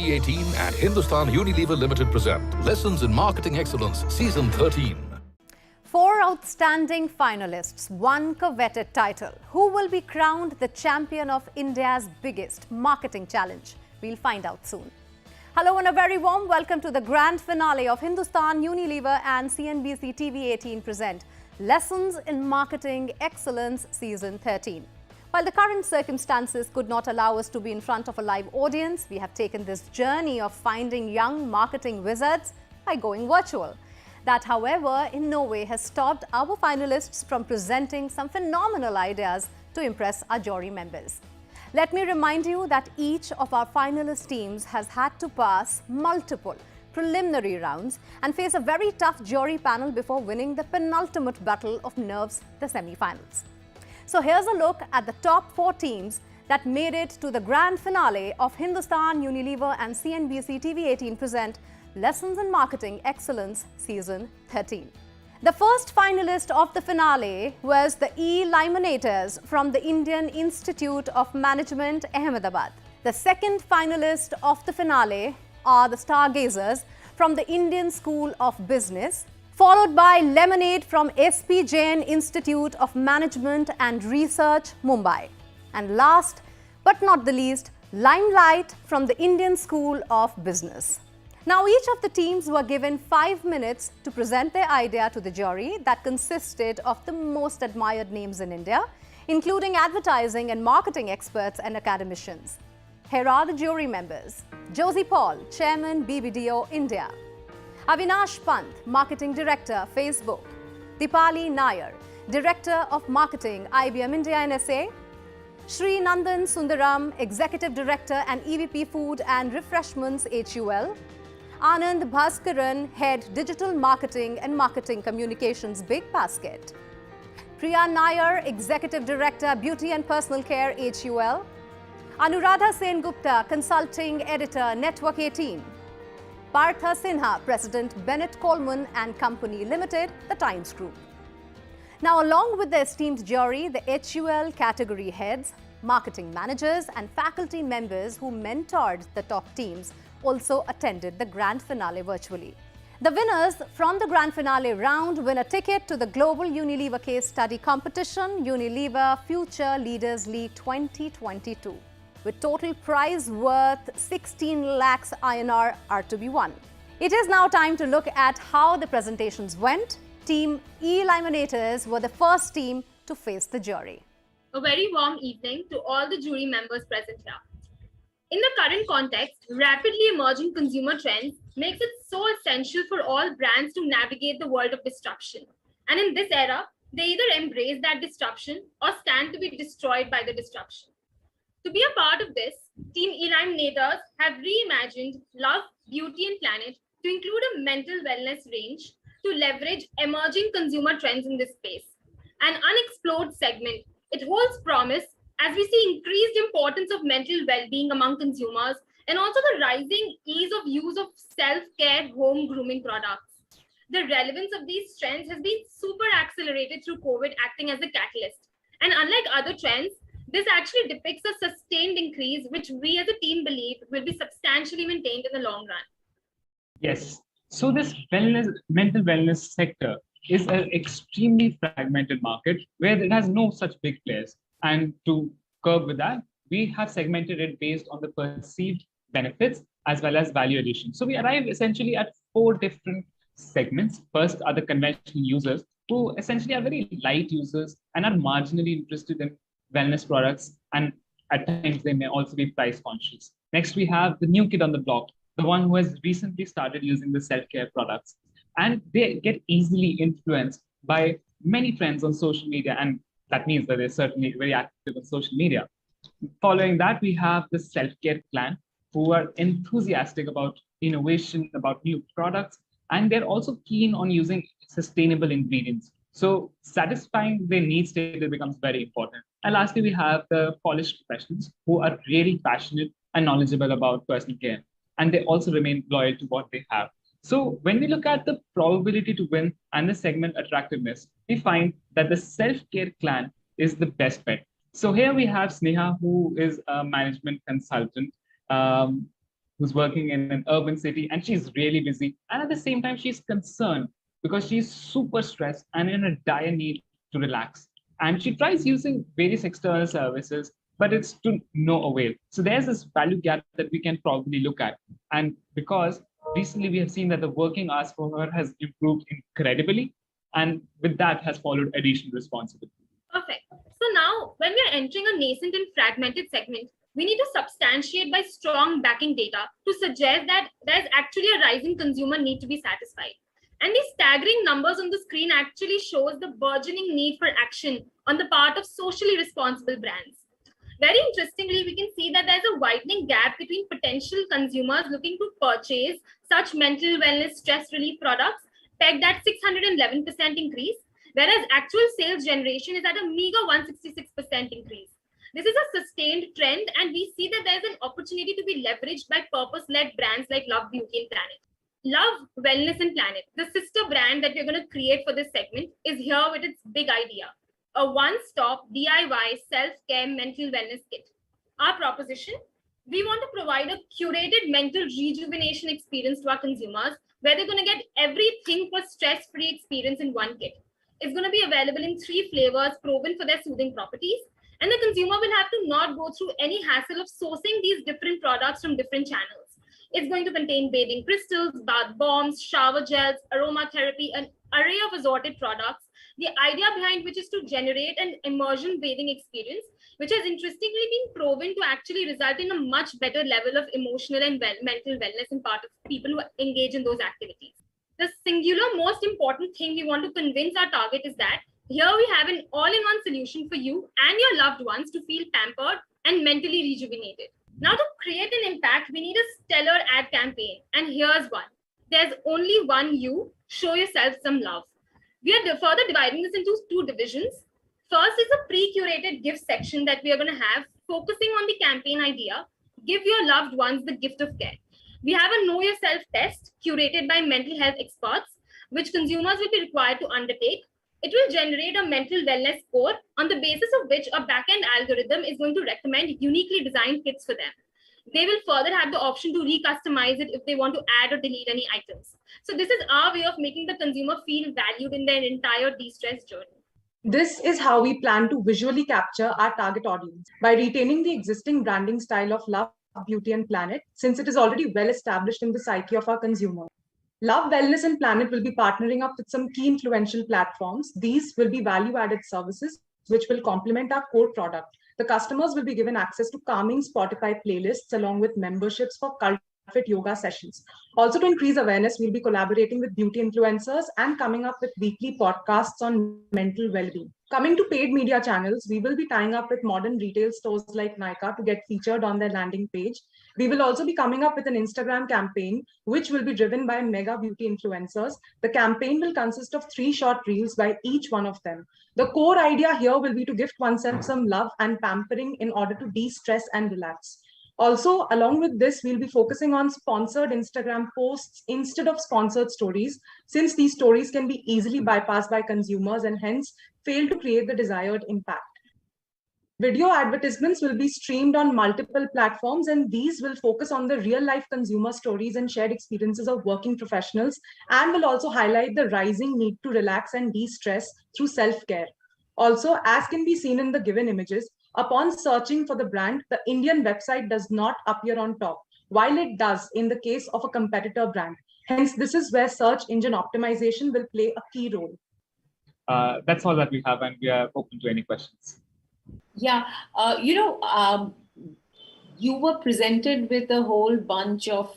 CNBC-TV18 and Hindustan Unilever Limited present Lessons in Marketing Excellence, Season 13. 4 outstanding finalists, 1 coveted title. Who will be crowned the champion of India's biggest marketing challenge? We'll find out soon. Hello and a very warm welcome to the grand finale of Hindustan Unilever and CNBC-TV18 present Lessons in Marketing Excellence Season 13. While the current circumstances could not allow us to be in front of a live audience, we have taken this journey of finding young marketing wizards by going virtual. That, however, in no way has stopped our finalists from presenting some phenomenal ideas to impress our jury members. Let me remind you that each of our finalist teams has had to pass multiple preliminary rounds and face a very tough jury panel before winning the penultimate battle of nerves, the semi-finals. So here's a look at the top 4 teams that made it to the grand finale of Hindustan Unilever and CNBC-TV18 present Lessons in Marketing Excellence Season 13. The first finalist of the finale was the E-Limonators from the Indian Institute of Management, Ahmedabad. The second finalist of the finale are the Stargazers from the Indian School of Business, followed by Lemonade from SP Jain Institute of Management and Research, Mumbai. And last but not the least, Limelight from the Indian School of Business. Now, each of the teams were given 5 minutes to present their idea to the jury that consisted of the most admired names in India, including advertising and marketing experts and academicians. Here are the jury members. Josie Paul, Chairman, BBDO, India. Avinash Pant, Marketing Director, Facebook. Dipali Nair, Director of Marketing, IBM India and SA. Sri Nandan Sundaram, Executive Director and EVP Food and Refreshments, HUL. Anand Bhaskaran, Head Digital Marketing and Marketing Communications, Big Basket. Priya Nair, Executive Director, Beauty and Personal Care, HUL. Anuradha Sen Gupta, Consulting Editor, Network 18. Partha Sinha, President, Bennett Coleman and Company Limited, The Times Group. Now, along with the esteemed jury, the HUL category heads, marketing managers and faculty members who mentored the top teams also attended the grand finale virtually. The winners from the grand finale round win a ticket to the Global Unilever Case Study Competition, Unilever Future Leaders League 2022. With total prize worth 16 lakhs INR are to be won. It is now time to look at how the presentations went. Team E-Limonators were the first team to face the jury. A very warm evening to all the jury members present here. In the current context, rapidly emerging consumer trends makes it so essential for all brands to navigate the world of disruption. And in this era, they either embrace that disruption or stand to be destroyed by the disruption. To be a part of this, Team E-Limonators have reimagined Love, Beauty and Planet to include a mental wellness range to leverage emerging consumer trends in this space. An unexplored segment, it holds promise as we see increased importance of mental well-being among consumers and also the rising ease of use of self-care home grooming products. The relevance of these trends has been super accelerated through COVID acting as a catalyst. And unlike other trends, this actually depicts a sustained increase, which we as a team believe will be substantially maintained in the long run. Yes. So this mental wellness sector is an extremely fragmented market where it has no such big players. And to curb with that, we have segmented it based on the perceived benefits as well as value addition. So we arrive essentially at 4 different segments. First are the conventional users who essentially are very light users and are marginally interested in wellness products, and at times they may also be price conscious. Next, we have the new kid on the block, the one who has recently started using the self-care products, and they get easily influenced by many trends on social media, and that means that they're certainly very active on social media. Following that, we have the self-care clan, who are enthusiastic about innovation, about new products, and they're also keen on using sustainable ingredients. So satisfying their need state becomes very important. And lastly, we have the polished professionals who are really passionate and knowledgeable about personal care. And they also remain loyal to what they have. So when we look at the probability to win and the segment attractiveness, we find that the self-care clan is the best bet. So here we have Sneha, who is a management consultant who's working in an urban city, and she's really busy. And at the same time, she's concerned because she's super stressed and in a dire need to relax. And she tries using various external services, but it's to no avail. So there's this value gap that we can probably look at. And because recently we have seen that the working hours for her has improved incredibly, and with that has followed additional responsibility. Perfect. So now, when we are entering a nascent and fragmented segment, we need to substantiate by strong backing data to suggest that there's actually a rising consumer need to be satisfied. And these staggering numbers on the screen actually shows the burgeoning need for action on the part of socially responsible brands. Very interestingly, we can see that there's a widening gap between potential consumers looking to purchase such mental wellness stress relief products pegged at 611% increase, whereas actual sales generation is at a meager 166% increase. This is a sustained trend, and we see that there's an opportunity to be leveraged by purpose-led brands like Love Beauty and Planet. Love, Wellness and Planet, the sister brand that we're going to create for this segment, is here with its big idea, a one-stop DIY self-care mental wellness kit. Our proposition, we want to provide a curated mental rejuvenation experience to our consumers where they're going to get everything for stress-free experience in one kit. It's going to be available in 3 flavors proven for their soothing properties, and the consumer will have to not go through any hassle of sourcing these different products from different channels. It's going to contain bathing crystals, bath bombs, shower gels, aromatherapy, an array of assorted products, the idea behind which is to generate an immersion bathing experience, which has interestingly been proven to actually result in a much better level of emotional and mental wellness in part of people who engage in those activities. The singular most important thing we want to convince our target is that here we have an all-in-one solution for you and your loved ones to feel pampered and mentally rejuvenated. Now, to create an impact, we need a stellar ad campaign. And here's one. There's only one you. Show yourself some love. We are further dividing this into 2 divisions. First is a pre-curated gift section that we are going to have, focusing on the campaign idea. Give your loved ones the gift of care. We have a Know Yourself test curated by mental health experts, which consumers will be required to undertake. It will generate a mental wellness score on the basis of which a backend algorithm is going to recommend uniquely designed kits for them. They will further have the option to recustomize it if they want to add or delete any items. So this is our way of making the consumer feel valued in their entire de-stress journey. This is how we plan to visually capture our target audience by retaining the existing branding style of Love, Beauty and Planet, since it is already well established in the psyche of our consumer. Love, Wellness and Planet will be partnering up with some key influential platforms. These will be value-added services which will complement our core product. The customers will be given access to calming Spotify playlists along with memberships for CultFit yoga sessions. Also, to increase awareness, we'll be collaborating with beauty influencers and coming up with weekly podcasts on mental well-being. Coming to paid media channels, we will be tying up with modern retail stores like Nykaa to get featured on their landing page. We will also be coming up with an Instagram campaign, which will be driven by mega beauty influencers. The campaign will consist of 3 short reels by each one of them. The core idea here will be to gift oneself some love and pampering in order to de-stress and relax. Also, along with this, we'll be focusing on sponsored Instagram posts instead of sponsored stories, since these stories can be easily bypassed by consumers and hence fail to create the desired impact. Video advertisements will be streamed on multiple platforms, and these will focus on the real-life consumer stories and shared experiences of working professionals, and will also highlight the rising need to relax and de-stress through self-care. Also, as can be seen in the given images, upon searching for the brand, the Indian website does not appear on top, while it does in the case of a competitor brand. Hence, this is where search engine optimization will play a key role. That's all that we have, and we are open to any questions. Yeah, you were presented with a whole bunch of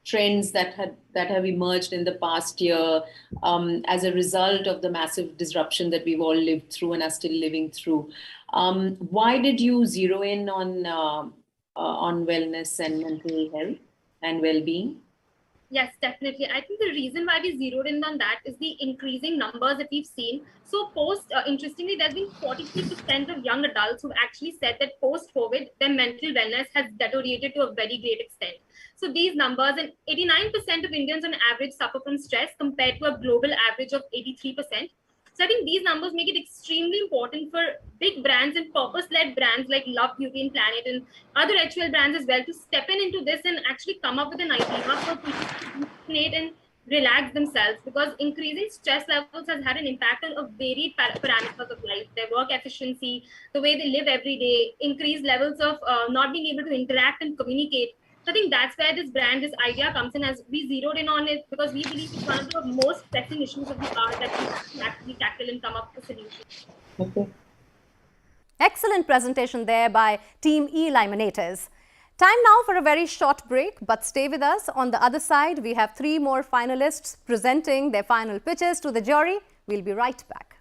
trends that have emerged in the past year as a result of the massive disruption that we've all lived through and are still living through. Why did you zero in on wellness and mental health and well-being? Yes, definitely. I think the reason why we zeroed in on that is the increasing numbers that we've seen. So interestingly, there's been 43% of young adults who've actually said that post-COVID, their mental wellness has deteriorated to a very great extent. So these numbers, and 89% of Indians on average suffer from stress compared to a global average of 83%. So So I think these numbers make it extremely important for big brands and purpose-led brands like Love Beauty and Planet and other HUL brands as well to step into this and actually come up with an idea for people to hallucinate and relax themselves, because increasing stress levels has had an impact on a varied parameters of life, their work efficiency, the way they live every day, increased levels of not being able to interact and communicate. So I think that's where this idea comes in, as we zeroed in on it because we believe it's one of the most pressing issues of the hour that we have to actually tackle and come up with a solution. Okay. Excellent presentation there by Team E-Limonators. Time now for a very short break, but stay with us. On the other side, we have 3 more finalists presenting their final pitches to the jury. We'll be right back.